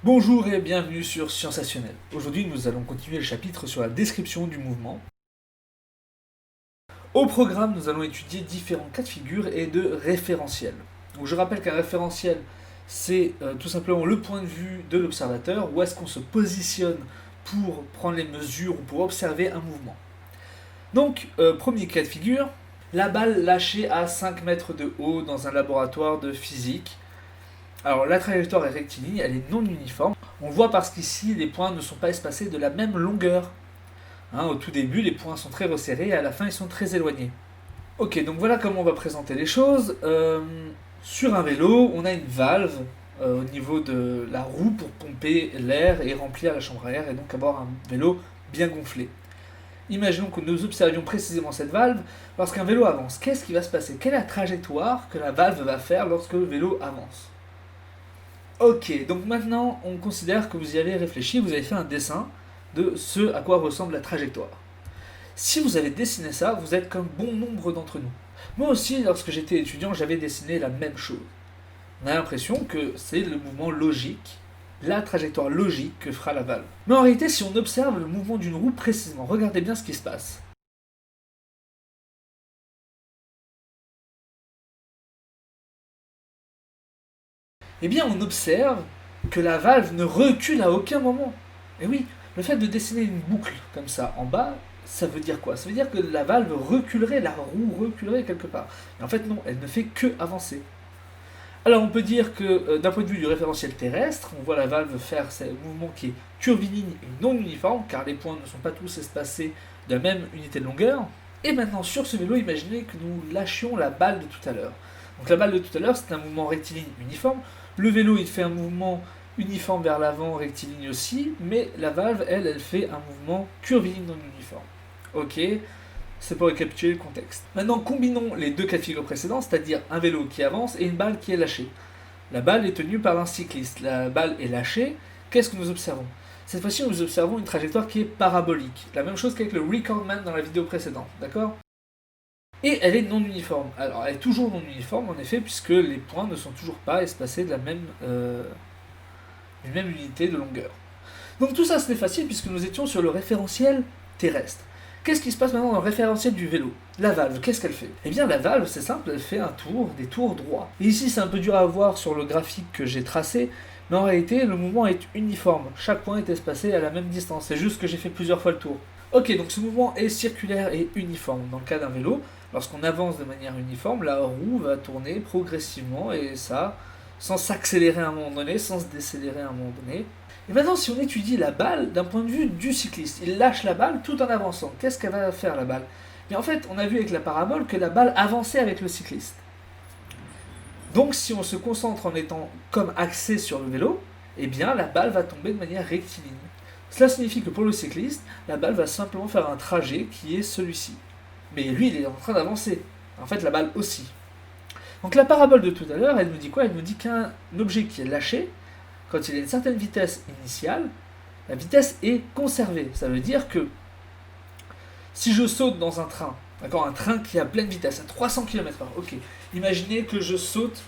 Bonjour et bienvenue sur Sensationnel. Aujourd'hui, nous allons continuer le chapitre sur la description du mouvement. Au programme, nous allons étudier différents cas de figure et de référentiels. Donc, je rappelle qu'un référentiel, c'est tout simplement le point de vue de l'observateur, où est-ce qu'on se positionne pour prendre les mesures ou pour observer un mouvement. Donc, premier cas de figure, la balle lâchée à 5 mètres de haut dans un laboratoire de physique. Alors la trajectoire est rectiligne, elle est non uniforme. On voit parce qu'ici les points ne sont pas espacés de la même longueur. Au tout début, les points sont très resserrés et à la fin, ils sont très éloignés. Ok, donc voilà comment on va présenter les choses. Sur un vélo, on a une valve au niveau de la roue pour pomper l'air et remplir la chambre à air et donc avoir un vélo bien gonflé. Imaginons que nous observions précisément cette valve lorsqu'un vélo avance. Qu'est-ce qui va se passer? Quelle est la trajectoire que la valve va faire lorsque le vélo avance? Ok, donc maintenant on considère que vous y avez réfléchi, vous avez fait un dessin de ce à quoi ressemble la trajectoire. Si vous avez dessiné ça, vous êtes comme bon nombre d'entre nous. Moi aussi, lorsque j'étais étudiant, j'avais dessiné la même chose. On a l'impression que c'est le mouvement logique, la trajectoire logique que fera la valve. Mais en réalité, si on observe le mouvement d'une roue précisément, regardez bien ce qui se passe. Eh bien, on observe que la valve ne recule à aucun moment. Et oui, le fait de dessiner une boucle comme ça en bas, ça veut dire quoi? Ça veut dire que la valve reculerait, la roue reculerait quelque part. Et en fait, non, elle ne fait que avancer. Alors, on peut dire que d'un point de vue du référentiel terrestre, on voit la valve faire ce mouvement qui est curviligne et non uniforme, car les points ne sont pas tous espacés de la même unité de longueur. Et maintenant, sur ce vélo, imaginez que nous lâchions la balle de tout à l'heure. Donc la balle de tout à l'heure, c'est un mouvement rectiligne uniforme. Le vélo, il fait un mouvement uniforme vers l'avant, rectiligne aussi, mais la valve, elle fait un mouvement curviligne non uniforme. Ok, c'est pour récapituler le contexte. Maintenant, combinons les deux cas de figure précédents, c'est-à-dire un vélo qui avance et une balle qui est lâchée. La balle est tenue par un cycliste, la balle est lâchée. Qu'est-ce que nous observons? Cette fois-ci, nous observons une trajectoire qui est parabolique. La même chose qu'avec le recordman dans la vidéo précédente, d'accord? Et elle est non uniforme. Alors, elle est toujours non uniforme, en effet, puisque les points ne sont toujours pas espacés de la d'une même unité de longueur. Donc tout ça, c'était facile, puisque nous étions sur le référentiel terrestre. Qu'est-ce qui se passe maintenant dans le référentiel du vélo? La valve, qu'est-ce qu'elle fait? Eh bien, la valve, c'est simple, elle fait un tour, des tours droits. Et ici, c'est un peu dur à voir sur le graphique que j'ai tracé, mais en réalité, le mouvement est uniforme. Chaque point est espacé à la même distance. C'est juste que j'ai fait plusieurs fois le tour. Ok, donc ce mouvement est circulaire et uniforme. Dans le cas d'un vélo, lorsqu'on avance de manière uniforme, la roue va tourner progressivement, et ça, sans s'accélérer à un moment donné, sans se décélérer à un moment donné. Et maintenant, si on étudie la balle d'un point de vue du cycliste, il lâche la balle tout en avançant. Qu'est-ce qu'elle va faire la balle? Mais en fait, on a vu avec la parabole que la balle avançait avec le cycliste. Donc, si on se concentre en étant comme axé sur le vélo, eh bien, la balle va tomber de manière rectiligne. Cela signifie que pour le cycliste, la balle va simplement faire un trajet qui est celui-ci. Mais lui, il est en train d'avancer. En fait, la balle aussi. Donc la parabole de tout à l'heure, elle nous dit quoi? Elle nous dit qu'un objet qui est lâché, quand il a une certaine vitesse initiale, la vitesse est conservée. Ça veut dire que si je saute dans un train, d'accord, un train qui a pleine vitesse, à 300 km/h, ok, imaginez que je saute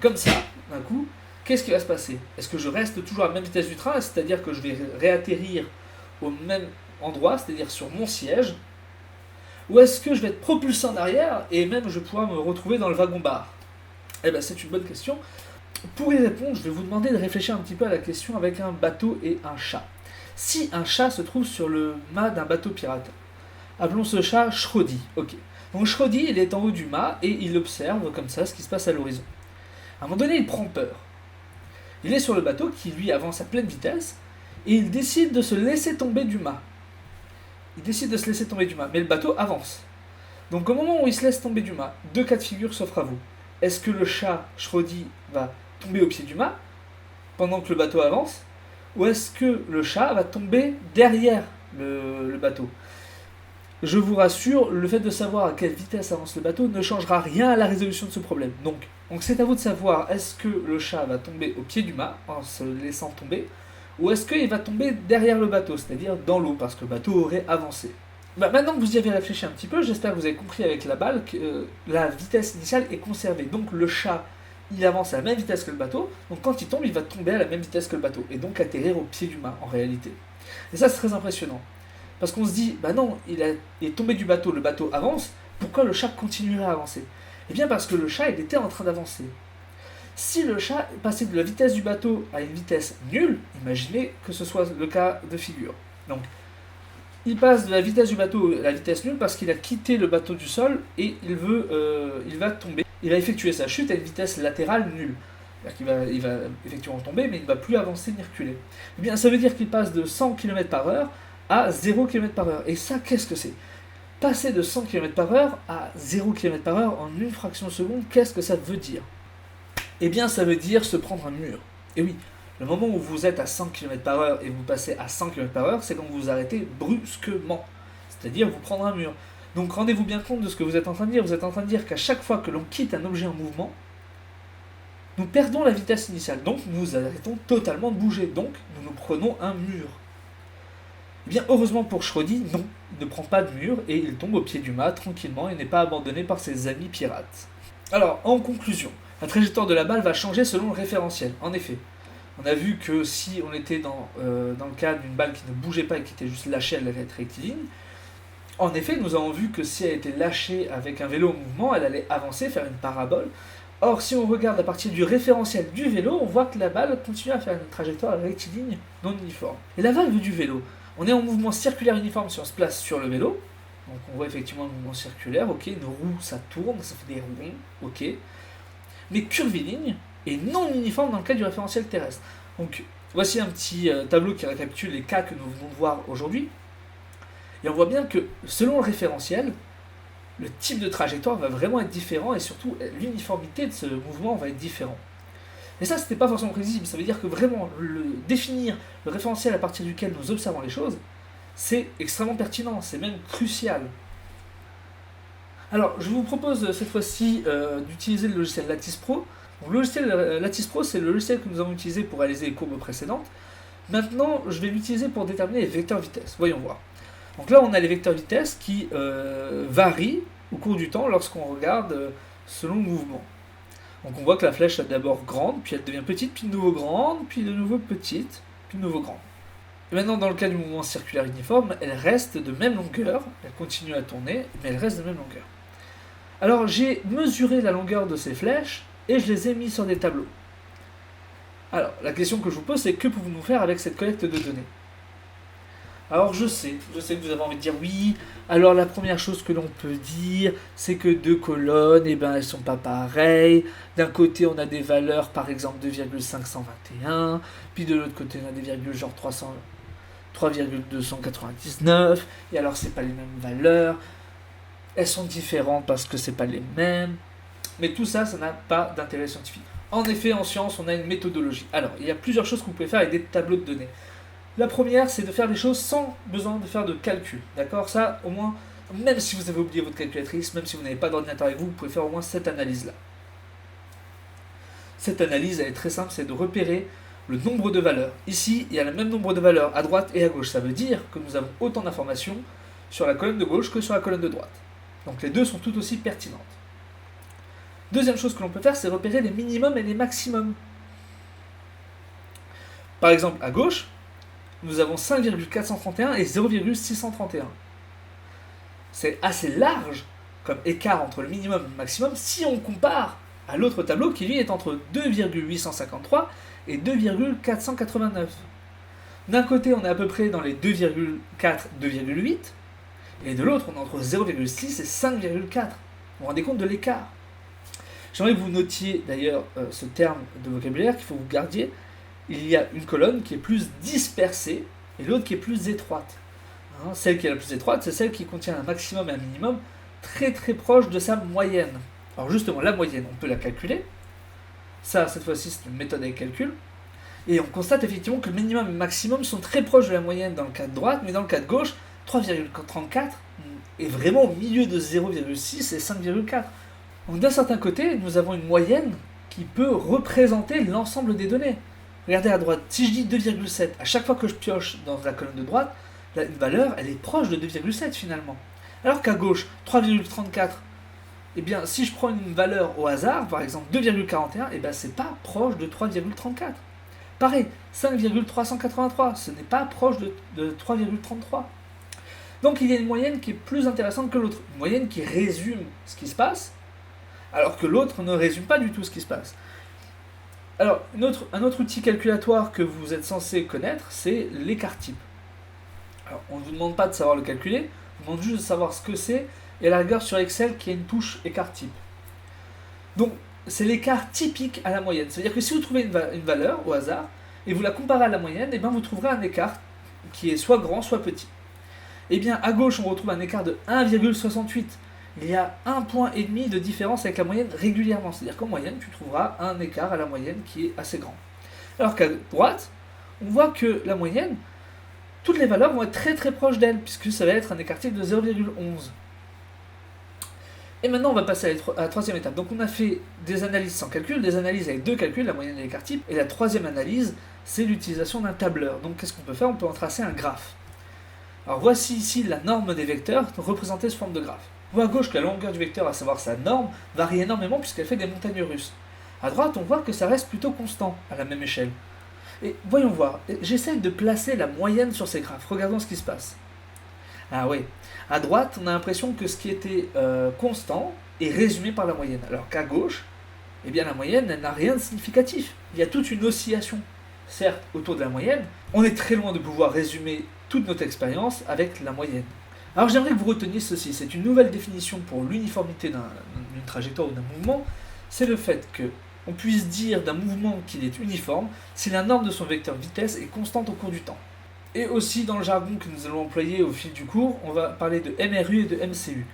comme ça, d'un coup, qu'est-ce qui va se passer? Est-ce que je reste toujours à la même vitesse du train, c'est-à-dire que je vais réatterrir au même endroit, c'est-à-dire sur mon siège, ou est-ce que je vais être propulsé en arrière et même je vais pouvoir me retrouver dans le wagon-bar? Eh bien, c'est une bonne question. Pour y répondre, je vais vous demander de réfléchir un petit peu à la question avec un bateau et un chat. Si un chat se trouve sur le mât d'un bateau pirate, appelons ce chat Schrodi. Ok. Donc Schrodi, il est en haut du mât et il observe comme ça ce qui se passe à l'horizon. À un moment donné, il prend peur. Il est sur le bateau qui lui avance à pleine vitesse et il décide de se laisser tomber du mât. Il décide de se laisser tomber du mât, mais le bateau avance. Donc au moment où il se laisse tomber du mât, deux cas de figure s'offrent à vous. Est-ce que le chat Schrodi va tomber au pied du mât pendant que le bateau avance, ou est-ce que le chat va tomber derrière le bateau? Je vous rassure, le fait de savoir à quelle vitesse avance le bateau ne changera rien à la résolution de ce problème. Donc c'est à vous de savoir, est-ce que le chat va tomber au pied du mât en se laissant tomber, ou est-ce qu'il va tomber derrière le bateau, c'est-à-dire dans l'eau, parce que le bateau aurait avancé. Maintenant que vous y avez réfléchi un petit peu, j'espère que vous avez compris avec la balle que la vitesse initiale est conservée. Donc le chat il avance à la même vitesse que le bateau, donc quand il tombe, il va tomber à la même vitesse que le bateau, et donc atterrir au pied du mât en réalité. Et ça c'est très impressionnant, parce qu'on se dit, bah non, il est tombé du bateau, le bateau avance, pourquoi le chat continuerait à avancer? Eh bien parce que le chat, il était en train d'avancer. Si le chat passait de la vitesse du bateau à une vitesse nulle, imaginez que ce soit le cas de figure. Donc, il passe de la vitesse du bateau à la vitesse nulle parce qu'il a quitté le bateau du sol et il va tomber. Il va effectuer sa chute à une vitesse latérale nulle. C'est-à-dire qu'il va effectivement tomber, mais il ne va plus avancer ni reculer. Eh bien, ça veut dire qu'il passe de 100 km/h à 0 km/h. Et ça, qu'est-ce que c'est? Passer de 100 km/h à 0 km/h en une fraction de seconde, qu'est-ce que ça veut dire? Eh bien, ça veut dire se prendre un mur. Et oui, le moment où vous êtes à 100 km/h et vous passez à 100 km/h, c'est quand vous vous arrêtez brusquement. C'est-à-dire vous prendre un mur. Donc rendez-vous bien compte de ce que vous êtes en train de dire. Vous êtes en train de dire qu'à chaque fois que l'on quitte un objet en mouvement, nous perdons la vitesse initiale. Donc nous arrêtons totalement de bouger. Donc nous nous prenons un mur. Eh bien, heureusement pour Schrödi, non, il ne prend pas de mur et il tombe au pied du mât tranquillement et n'est pas abandonné par ses amis pirates. Alors, en conclusion, la trajectoire de la balle va changer selon le référentiel. En effet, on a vu que si on était dans le cas d'une balle qui ne bougeait pas et qui était juste lâchée, elle allait être rectiligne. En effet, nous avons vu que si elle était lâchée avec un vélo en mouvement, elle allait avancer, faire une parabole. Or, si on regarde à partir du référentiel du vélo, on voit que la balle continue à faire une trajectoire rectiligne non uniforme. Et la valve du vélo, on est en mouvement circulaire uniforme si on se place sur le vélo. Donc on voit effectivement un mouvement circulaire, ok, une roue ça tourne, ça fait des ronds, ok. Mais curviligne et non uniforme dans le cas du référentiel terrestre. Donc voici un petit tableau qui récapitule les cas que nous venons de voir aujourd'hui. Et on voit bien que selon le référentiel, le type de trajectoire va vraiment être différent et surtout l'uniformité de ce mouvement va être différente. Et ça, c'était pas forcément prévisible. Ça veut dire que vraiment, définir le référentiel à partir duquel nous observons les choses, c'est extrêmement pertinent, c'est même crucial. Alors, je vous propose cette fois-ci d'utiliser le logiciel Lattice Pro. Donc, le logiciel Lattice Pro, c'est le logiciel que nous avons utilisé pour réaliser les courbes précédentes. Maintenant, je vais l'utiliser pour déterminer les vecteurs vitesse. Voyons voir. Donc là, on a les vecteurs vitesse qui varient au cours du temps lorsqu'on regarde selon le mouvement. Donc on voit que la flèche est d'abord grande, puis elle devient petite, puis de nouveau grande, puis de nouveau petite, puis de nouveau grande. Et maintenant, dans le cas du mouvement circulaire uniforme, elle reste de même longueur, elle continue à tourner, mais elle reste de même longueur. Alors j'ai mesuré la longueur de ces flèches, et je les ai mis sur des tableaux. Alors, la question que je vous pose, c'est que pouvons-nous faire avec cette collecte de données? Alors je sais que vous avez envie de dire oui, alors la première chose que l'on peut dire, c'est que deux colonnes, eh ben, elles sont pas pareilles. D'un côté on a des valeurs par exemple 2,521, puis de l'autre côté on a des virgules genre 3,299, et alors c'est pas les mêmes valeurs, elles sont différentes parce que c'est pas les mêmes, mais tout ça, ça n'a pas d'intérêt scientifique. En effet, en science, on a une méthodologie. Alors, il y a plusieurs choses que vous pouvez faire avec des tableaux de données. La première, c'est de faire les choses sans besoin de faire de calcul. D'accord? Ça, au moins, même si vous avez oublié votre calculatrice, même si vous n'avez pas d'ordinateur avec vous, vous pouvez faire au moins cette analyse-là. Cette analyse, elle est très simple, c'est de repérer le nombre de valeurs. Ici, il y a le même nombre de valeurs à droite et à gauche. Ça veut dire que nous avons autant d'informations sur la colonne de gauche que sur la colonne de droite. Donc les deux sont tout aussi pertinentes. Deuxième chose que l'on peut faire, c'est repérer les minimums et les maximums. Par exemple, à gauche, nous avons 5,431 et 0,631. C'est assez large comme écart entre le minimum et le maximum si on compare à l'autre tableau qui lui est entre 2,853 et 2,489. D'un côté, on est à peu près dans les 2,4, 2,8, et de l'autre, on est entre 0,6 et 5,4. Vous vous rendez compte de l'écart? J'aimerais que vous notiez d'ailleurs ce terme de vocabulaire qu'il faut que vous gardiez. Il y a une colonne qui est plus dispersée et l'autre qui est plus étroite. Celle qui est la plus étroite, c'est celle qui contient un maximum et un minimum très très proche de sa moyenne. Alors justement, la moyenne, on peut la calculer. Ça, cette fois-ci, c'est une méthode avec calcul. Et on constate effectivement que le minimum et le maximum sont très proches de la moyenne dans le cas de droite, mais dans le cas de gauche, 3,34 est vraiment au milieu de 0,6 et 5,4. Donc d'un certain côté, nous avons une moyenne qui peut représenter l'ensemble des données. Regardez à droite, si je dis 2,7, à chaque fois que je pioche dans la colonne de droite, une valeur, elle est proche de 2,7 finalement. Alors qu'à gauche, 3,34, Eh bien, si je prends une valeur au hasard, par exemple 2,41, eh bien, c'est pas proche de 3,34. Pareil, 5,383, ce n'est pas proche de 3,33. Donc il y a une moyenne qui est plus intéressante que l'autre, une moyenne qui résume ce qui se passe, alors que l'autre ne résume pas du tout ce qui se passe. Alors, un autre outil calculatoire que vous êtes censé connaître, c'est l'écart type. Alors, on ne vous demande pas de savoir le calculer, on vous demande juste de savoir ce que c'est, et à la rigueur sur Excel qui a une touche écart type. Donc, c'est l'écart typique à la moyenne. C'est-à-dire que si vous trouvez une valeur au hasard, et vous la comparez à la moyenne, et bien vous trouverez un écart qui est soit grand, soit petit. Et bien, à gauche, on retrouve un écart de 1,68. Il y a 1,5 point de différence avec la moyenne régulièrement. C'est-à-dire qu'en moyenne, tu trouveras un écart à la moyenne qui est assez grand. Alors qu'à droite, on voit que la moyenne, toutes les valeurs vont être très très proches d'elle, puisque ça va être un écart type de 0,11. Et maintenant, on va passer à la troisième étape. Donc on a fait des analyses sans calcul, des analyses avec deux calculs, la moyenne et l'écart type. Et la troisième analyse, c'est l'utilisation d'un tableur. Donc qu'est-ce qu'on peut faire? On peut en tracer un graphe. Alors voici ici la norme des vecteurs représentée sous forme de graphe. On voit à gauche que la longueur du vecteur, à savoir sa norme, varie énormément puisqu'elle fait des montagnes russes. À droite, on voit que ça reste plutôt constant à la même échelle. Et voyons voir, j'essaie de placer la moyenne sur ces graphes, regardons ce qui se passe. Ah oui, à droite, on a l'impression que ce qui était constant est résumé par la moyenne, alors qu'à gauche, eh bien la moyenne, elle n'a rien de significatif. Il y a toute une oscillation, certes, autour de la moyenne. On est très loin de pouvoir résumer toute notre expérience avec la moyenne. Alors j'aimerais que vous reteniez ceci, c'est une nouvelle définition pour l'uniformité d'une trajectoire ou d'un mouvement, c'est le fait qu'on puisse dire d'un mouvement qu'il est uniforme si la norme de son vecteur vitesse est constante au cours du temps. Et aussi dans le jargon que nous allons employer au fil du cours, on va parler de MRU et de MCU.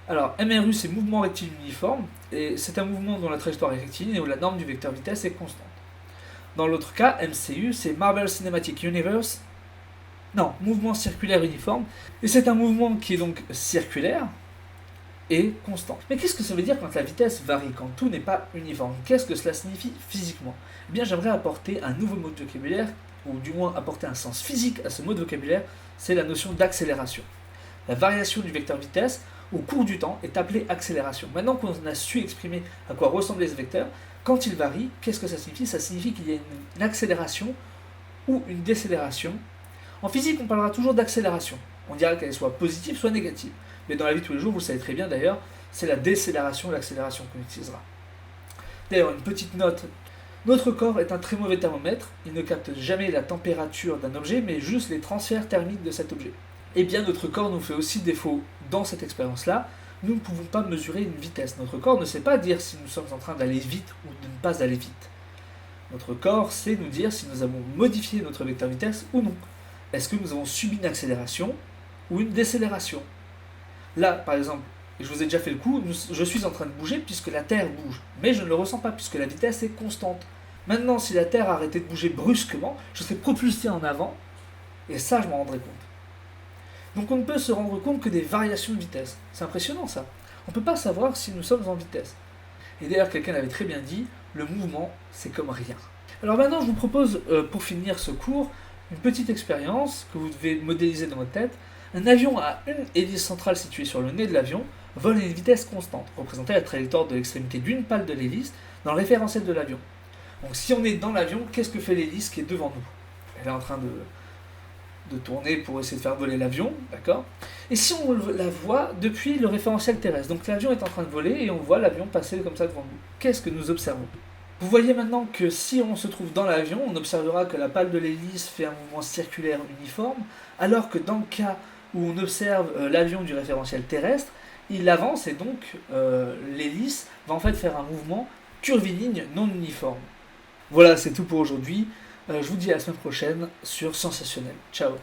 Alors MRU c'est mouvement rectiligne uniforme, et c'est un mouvement dont la trajectoire est rectiligne et où la norme du vecteur vitesse est constante. Dans l'autre cas, MCU c'est Marvel Cinematic Universe, non, mouvement circulaire uniforme, et c'est un mouvement qui est donc circulaire et constant. Mais qu'est-ce que ça veut dire quand la vitesse varie, quand tout n'est pas uniforme? Qu'est-ce que cela signifie physiquement? Eh bien, j'aimerais apporter un nouveau mot de vocabulaire, ou du moins apporter un sens physique à ce mot de vocabulaire, c'est la notion d'accélération. La variation du vecteur vitesse au cours du temps est appelée accélération. Maintenant qu'on a su exprimer à quoi ressemblait ce vecteur, quand il varie, qu'est-ce que ça signifie? Ça signifie qu'il y a une accélération ou une décélération. En physique, on parlera toujours d'accélération. On dira qu'elle soit positive, soit négative. Mais dans la vie de tous les jours, vous le savez très bien d'ailleurs, c'est la décélération ou l'accélération qu'on utilisera. D'ailleurs, une petite note. Notre corps est un très mauvais thermomètre. Il ne capte jamais la température d'un objet, mais juste les transferts thermiques de cet objet. Eh bien, notre corps nous fait aussi défaut dans cette expérience-là. Nous ne pouvons pas mesurer une vitesse. Notre corps ne sait pas dire si nous sommes en train d'aller vite ou de ne pas aller vite. Notre corps sait nous dire si nous avons modifié notre vecteur vitesse ou non. Est-ce que nous avons subi une accélération ou une décélération? Là, par exemple, je vous ai déjà fait le coup, je suis en train de bouger puisque la Terre bouge, mais je ne le ressens pas puisque la vitesse est constante. Maintenant, si la Terre arrêtait de bouger brusquement, je serais propulsé en avant, et ça, je m'en rendrais compte. Donc on ne peut se rendre compte que des variations de vitesse. C'est impressionnant ça. On ne peut pas savoir si nous sommes en vitesse. Et d'ailleurs, quelqu'un l'avait très bien dit, le mouvement, c'est comme rien. Alors maintenant, je vous propose, pour finir ce cours, une petite expérience que vous devez modéliser dans votre tête. Un avion à une hélice centrale située sur le nez de l'avion vole à une vitesse constante, représentée à la trajectoire de l'extrémité d'une pale de l'hélice dans le référentiel de l'avion. Donc si on est dans l'avion, qu'est-ce que fait l'hélice qui est devant nous? Elle est en train de tourner pour essayer de faire voler l'avion, d'accord? Et si on la voit depuis le référentiel terrestre, donc l'avion est en train de voler et on voit l'avion passer comme ça devant nous, qu'est-ce que nous observons? Vous voyez maintenant que si on se trouve dans l'avion, on observera que la pale de l'hélice fait un mouvement circulaire uniforme, alors que dans le cas où on observe l'avion du référentiel terrestre, il avance et donc l'hélice va en fait faire un mouvement curviligne non uniforme. Voilà, c'est tout pour aujourd'hui. Je vous dis à la semaine prochaine sur Sensationnel. Ciao.